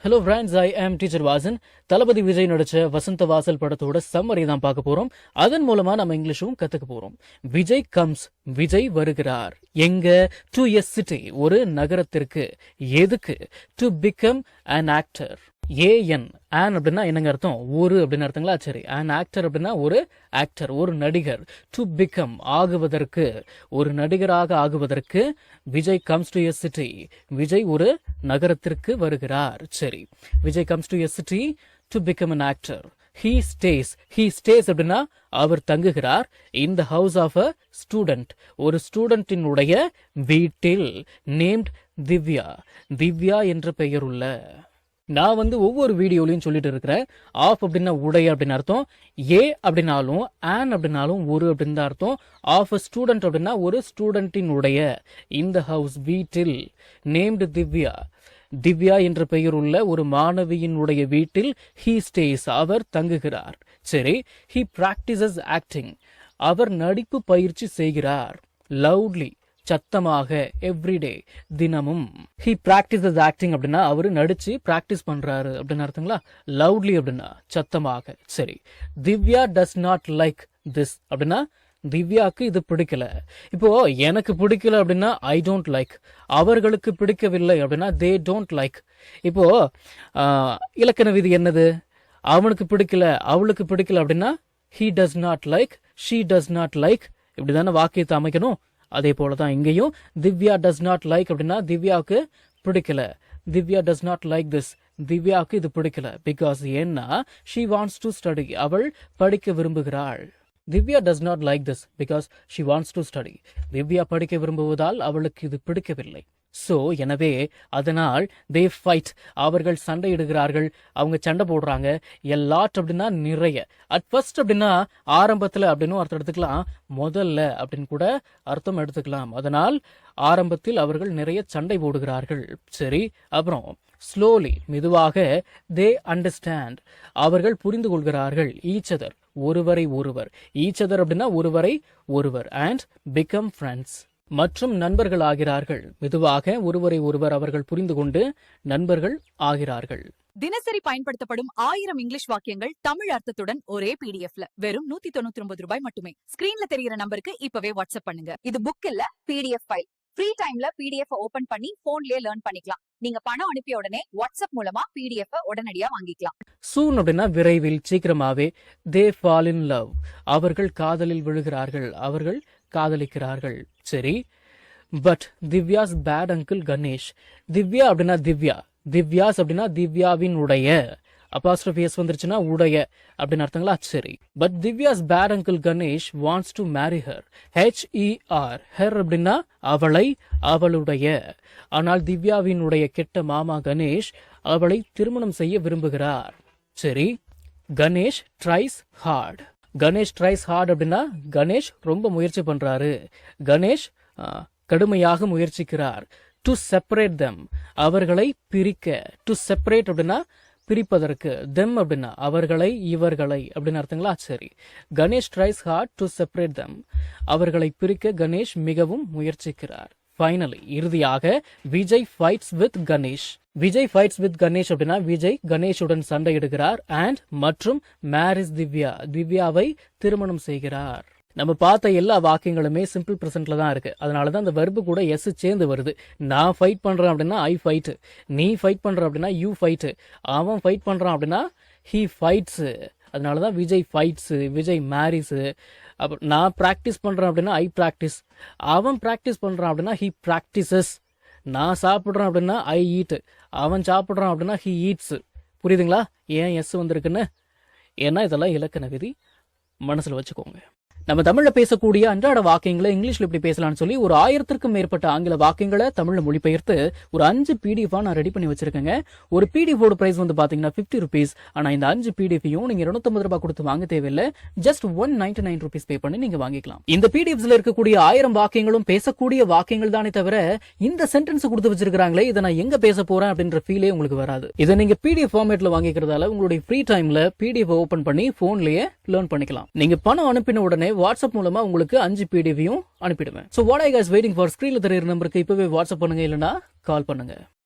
Hello friends, ஐ ஆம் teacher Vasan. தளபதி விஜய் நடிச்ச வசந்த வாசல் படத்தோட சம்மரி தான் பார்க்க போறோம். அதன் மூலமா நம்ம இங்கிலீஷும் கத்துக்க போறோம். விஜய் கம்ஸ், விஜய் வருகிறார். எங்க? டு எ சிட்டி, ஒரு நகரத்திற்கு. எதுக்கு? To become an actor. AN on அப்படின்னா என்னங்க அர்த்தம்? ஒரு அப்படின்னு அர்த்தங்களா? சரி, an ஆக்டர் அப்படின்னா ஒரு ஆக்டர், ஒரு நடிகர். டு பிகம் ஆகுவதற்கு, ஒரு நடிகராக ஆகுவதற்கு. Vijay comes to a city, Vijay ஒரு நகரத்திற்கு வருகிறார். சரி, Vijay comes to a city to become an actor. he stays அப்படின்னா அவர் தங்குகிறார். in the house of a student, ஒரு ஸ்டூடெண்டினுடைய வீட்டில். named திவ்யா, திவ்யா என்ற பெயர் உள்ள. நான் ஒவ்வொரு வீடியோலையும் சொல்லிட்டு இருக்கிறேன். ஆஃப் அப்படின்னா உடை அப்படின்னு அர்த்தம். ஏ அப்படின்னாலும் ஆன் அப்படின்னாலும் ஒரு அப்படின்னு தான் அர்த்தம். ஆஃப் அ ஸ்டூடெண்ட் அப்படின்னா ஒரு ஸ்டூடெண்டின் உடைய. இந்த ஹவுஸ் வீட்டில். நேம்டு திவ்யா, திவ்யா என்ற பெயர் உள்ள ஒரு மாணவியினுடைய வீட்டில் he stays, அவர் தங்குகிறார். சரி, he practices acting, அவர் நடிப்பு பயிற்சி செய்கிறார். loudly, சத்தமாக. எவ்ரிடே, தினமும். he practices acting அப்படின்னா அவரு நடிச்சு பிராக்டிஸ் பண்றாரு அப்படின்னு அர்த்தங்களா? loudly அப்படின்னா சத்தமாக. சரி, Divya does not like this அப்படின்னா திவ்யாக்கு இது பிடிக்கல. இப்போ எனக்கு பிடிக்கல அப்படின்னா ஐ டோன்ட் லைக், அவர்களுக்கு பிடிக்கவில்லை அப்படின்னா தே டோன்ட் லைக். இப்போ இலக்கண விதி என்னது? அவனுக்கு பிடிக்கல, அவளுக்கு பிடிக்கல அப்படின்னா he does not like, she does not like, இப்படிதானே வாக்கியத்தை அமைக்கணும். அதே போலதான் இங்கேயும் திவ்யா டஸ் நாட் லைக் அப்படின்னா திவ்யாவுக்கு பிடிக்கல. Divya does not like this, திவ்யாவுக்கு இது பிடிக்கல. பிகாஸ் ஏன்னா she wants to study, அவள் படிக்க விரும்புகிறாள். Divya does not like this because she wants to study, திவ்யா படிக்க விரும்புவதால் அவளுக்கு இது பிடிக்கவில்லை. சோ எனவே அதனால் they fight, அவர்கள் சண்டையிடுகிறார்கள், அவங்க சண்டை போடுறாங்க. a lot அப்படின்னா நிறைய. at first அப்படின்னா ஆரம்பத்துல அப்படின்னு அர்த்தம் எடுத்துக்கலாம். முதல்ல அப்படின்னு கூட அர்த்தம் எடுத்துக்கலாம். அதனால் ஆரம்பத்தில் அவர்கள் நிறைய சண்டை போடுகிறார்கள். சரி, அப்புறம் ஸ்லோலி, மெதுவாக. they understand, அவர்கள் புரிந்து கொள்கிறார்கள். each other, ஒருவரை ஒருவர். each other அப்படின்னா ஒருவரை ஒருவர். and become friends, மற்றும் நண்பர்கள் ஆகிறார்கள். மெதுவாக ஒருவரை ஒருவர் அவர்கள் புரிந்து கொண்டு நண்பர்கள் ஆகிறார்கள். தினசரி பயன்படுத்தப்படும் 1000 இங்கிலீஷ் வாக்கியங்கள் தமிழ் அர்த்தத்துடன் ஒரே பிடிஎஃப்ல வெறும் 199 ரூபாய் மட்டுமே. ஸ்கிரீன்ல தெரிகிற நம்பருக்கு இப்பவே வாட்ஸ்அப் பண்ணுங்க. இது புக் இல்ல, பிடிஎஃப் ஃபைல். ஃப்ரீ டைம்ல பிடிஎஃப் ஓபன் பண்ணி போன்லயே லேர்ன் பண்ணிக்கலாம். நீங்க பணம் அனுப்பிய உடனே வாட்ஸ்அப் மூலமா பிடிஎஃப் உடனடியா வாங்கிக்கலாம். சூன் அப்படின்னா விரைவில், சீக்கிரமாவே. they fall in love, அவர்கள் காதலில் விழுகிறார்கள், அவர்கள் காதலிக்கிறார்கள். சரி, but Divya's bad uncle Ganesh. Divya அப்படின்னா திவ்யா, திவ்யாஸ் அப்படின்னா திவ்யாவின் உடைய. அப்பாஸ்ட்ரோபி எஸ் வந்துருச்சுன்னா உடைய அப்படின்னு அர்த்தங்களா? சரி, but Divya's bad uncle Ganesh wants to marry her. HER, her அப்படின்னா அவளை, அவளுடைய. ஆனால் திவ்யாவினுடைய கெட்ட மாமா கணேஷ் அவளை திருமணம் செய்ய விரும்புகிறார். சரி, Ganesh tries heart. Ganesh tries heart அப்படின்னா கணேஷ் ரொம்ப முயற்சி பண்றாரு. கணேஷ் கடுமையாக முயற்சிக்கிறார். டு செப்பரேட் them, அவர்களை பிரிக்க. டு செப்பரேட் அப்படின்னா பிரிப்பதற்கு. them அப்படின்னா அவர்களை, இவர்களை அப்படின்னு அர்த்தங்களா? சரி, Ganesh tries hard to separate them, அவர்களை பிரிக்க கணேஷ் மிகவும் முயற்சிக்கிறார். ஃபைனலி, இறுதியாக Vijay fights with Ganesh. Vijay fights with Ganesh அப்படின்னா விஜய் கணேஷுடன் சண்டையிடுகிறார். அண்ட் மற்றும் மேரிஸ் திவ்யா, திவ்யாவை திருமணம் செய்கிறார். நம்ம பார்த்த எல்லா வாக்கியங்களுமே சிம்பிள் பிரசன்ட்ல தான் இருக்கு. அதனாலதான் அந்த வெர்பு கூட எஸ் சேர்ந்து வருது. நான் ஃபைட் பண்றேன் அப்படின்னா ஐ ஃபைட், நீ ஃபைட் பண்ற அப்படின்னா யூ ஃபைட், அவன் ஃபைட் பண்றான் அப்படின்னா ஹீ ஃபைட்ஸ். அதனாலதான் விஜய் ஃபைட்ஸ், விஜய் மேரிஸ். அப்ப நான் பிராக்டிஸ் பண்றேன் அப்படின்னா ஐ பிராக்டிஸ், அவன் பிராக்டிஸ் பண்றான் அப்படின்னா ஹீ பிராக்டிசஸ். நான் சாப்பிட்றேன் அப்படின்னா ஐ ஈட், அவன் சாப்பிட்றான் அப்படின்னா ஹீ ஈட்ஸ். புரியுதுங்களா ஏன் எஸ் வந்திருக்குன்னு? ஏன்னா இதெல்லாம் இலக்கண விதி, மனசுல வச்சுக்கோங்க. நம்ம தமிழ்ல பேசக்கூடிய அன்றாட வாக்கியங்களை இங்கிலீஷ்ல இப்படி பேசலாம்னு சொல்லி ஒரு 1000க்கும் மேற்பட்ட ஆங்கில வாக்கியங்களை தமிழ்ல மொழிபெயர்த்து ஒரு 5 பிடிஎஃப் நான் ரெடி பண்ணி வச்சிருக்கேங்க. ஒரு பிடிஎஃப் பிரைஸ் பாத்தீங்கன்னா 50 ருபீஸ். ஆனா இந்த 5 பிடிஎஃபையும் நீங்க 250 ரூபாய் கொடுத்து வாங்க தேவையில்லை. ஜஸ்ட் 199 ருபீஸ் பே பண்ணி நீங்க வாங்கிக்கலாம். இந்த பிடிஎஃப்ஸ்ல இருக்கக்கூடிய 1000 வாக்கியங்களும் பேசக்கூடிய வாக்கியங்கள் தானே தவிர இந்த சென்டென்ஸ் கொடுத்து வச்சிருக்காங்களே இதை நான் எங்க பேச போறேன் அப்படின்ற ஃபீலே உங்களுக்கு வராது. இதை நீங்க பிடிஎஃப் ஃபார்மேட்ல வாங்கிக்கிறதால உங்களுடைய ஃப்ரீ டைம்ல பிடிஎஃப் ஓபன் பண்ணி போன்லயே லேர்ன் பண்ணிக்கலாம். நீங்க பணம் அனுப்பின உடனே வாட்ஸ்அப் மூலமா உங்களுக்கு 5 PDF அனுப்பிடுவேன். So what are you guys waiting for? ஸ்கிரீன்ல தெரியுற நம்பருக்கு இப்பவே வாட்ஸ்அப் பண்ணுங்க, இல்லனா கால் பண்ணுங்க.